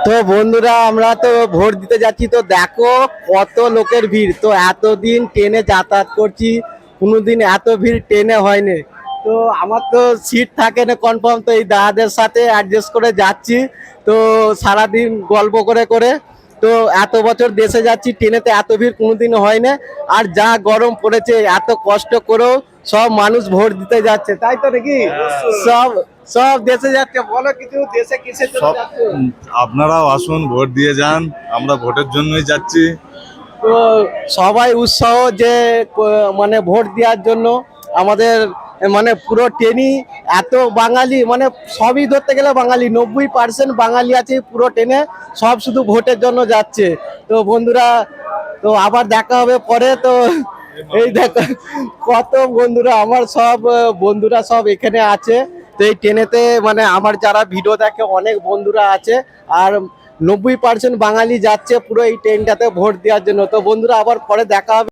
তো বন্ধুরা আমরা তো ভোট দিতে যাচ্ছি, তো দেখো কত লোকের ভিড়। তো এতদিন ট্রেনে যাতায়াত করছি, কোনোদিন এত ভিড় ট্রেনে হয়নি। তো আমার তো সিট থাকে না কনফার্ম, তো এই দাদাদের সাথে অ্যাডজাস্ট করে যাচ্ছি। তো সারাদিন গল্প করে করে তো এত বছর দেশে যাচ্ছি, ট্রেনেতে এত ভিড় কোনোদিন হয় না। আর যা গরম পড়েছে, এত কষ্ট করেও সব মানুষ ভোট দিতে যাচ্ছে, তাই তো নাকি? সব সব দেশে যাচ্ছে, বলো কিছু দেশে কিসের জন্য সব যাচ্ছে? আপনারাও আসুন, ভোট দিয়ে যান। আমরা ভোটের জন্যই যাচ্ছি। তো সবাই উৎসাহ যে মানে ভোট দেওয়ার জন্য আমাদের, মানে পুরো ট্রেনই এত বাঙালি, মানে সবই ধরতে গেলে বাঙালি, 90% বাঙালি আছে পুরো ট্রেনে। সব শুধু ভোটের জন্য যাচ্ছে। তো বন্ধুরা, তো আবার দেখা হবে পরে। তো এই দেখো কত বন্ধুরা, আমার সব বন্ধুরা সব এখানে আছে। তো এই ট্রেনেতে মানে আমার যারা ভিডিও দেখে অনেক বন্ধুরা আছে। আর 90% বাঙালি যাচ্ছে পুরো এই ট্রেনটাতে ভোট দেওয়ার জন্য। তো বন্ধুরা আবার পরে দেখা হবে।